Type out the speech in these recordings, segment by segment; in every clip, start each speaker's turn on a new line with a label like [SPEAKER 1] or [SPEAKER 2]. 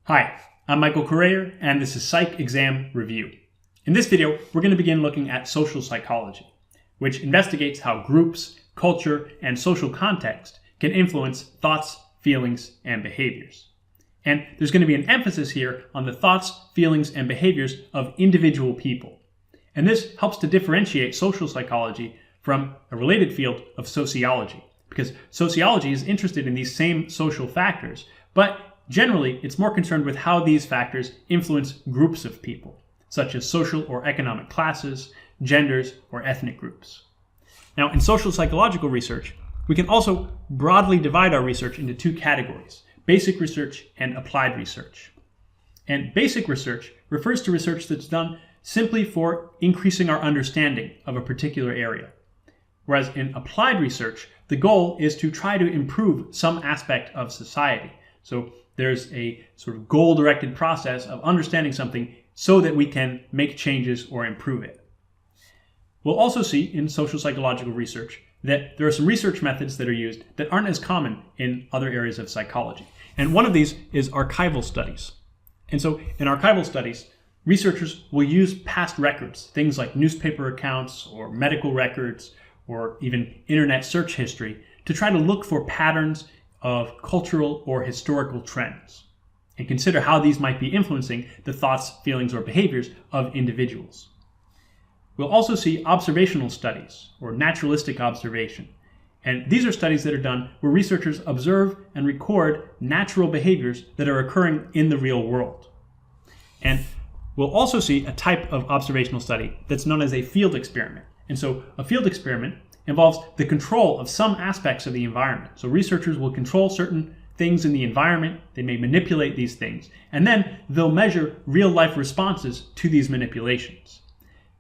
[SPEAKER 1] Hi, I'm Michael Correa, and this is Psych Exam Review. In this video, we're going to begin looking at social psychology, which investigates how groups, culture, and social context can influence thoughts, feelings, and behaviors. And there's going to be an emphasis here on the thoughts, feelings, and behaviors of individual people. And this helps to differentiate social psychology from a related field of sociology, because sociology is interested in these same social factors, but generally, it's more concerned with how these factors influence groups of people, such as social or economic classes, genders, or ethnic groups. Now, in social psychological research, we can also broadly divide our research into two categories: basic research and applied research. And basic research refers to research that's done simply for increasing our understanding of a particular area. Whereas in applied research, the goal is to try to improve some aspect of society. So there's a sort of goal-directed process of understanding something so that we can make changes or improve it. We'll also see in social psychological research that there are some research methods that are used that aren't as common in other areas of psychology. And one of these is archival studies. And so in archival studies, researchers will use past records, things like newspaper accounts or medical records or even internet search history, to try to look for patterns of cultural or historical trends and consider how these might be influencing the thoughts, feelings, or behaviors of individuals. We'll also see observational studies or naturalistic observation. And these are studies that are done where researchers observe and record natural behaviors that are occurring in the real world. And we'll also see a type of observational study that's known as a field experiment. And so a field experiment involves the control of some aspects of the environment. So researchers will control certain things in the environment, they may manipulate these things, and then they'll measure real-life responses to these manipulations.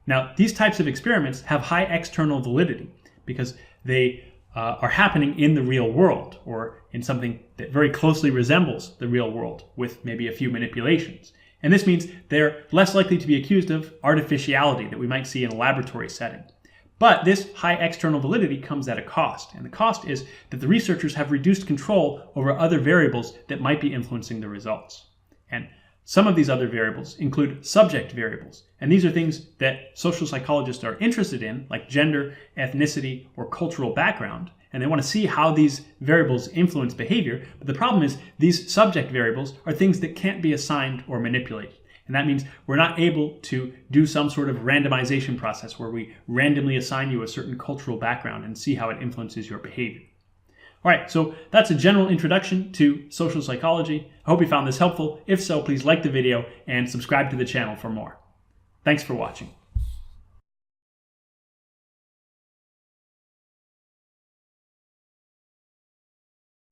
[SPEAKER 1] Now, these types of experiments have high external validity because they are happening in the real world or in something that very closely resembles the real world with maybe a few manipulations. And this means they're less likely to be accused of artificiality that we might see in a laboratory setting. But this high external validity comes at a cost, and the cost is that the researchers have reduced control over other variables that might be influencing the results. And some of these other variables include subject variables, and these are things that social psychologists are interested in, like gender, ethnicity, or cultural background, and they want to see how these variables influence behavior. But the problem is these subject variables are things that can't be assigned or manipulated. And that means we're not able to do some sort of randomization process where we randomly assign you a certain cultural background and see how it influences your behavior. All right, so that's a general introduction to social psychology. I hope you found this helpful. If so, please like the video and subscribe to the channel for more. Thanks for watching.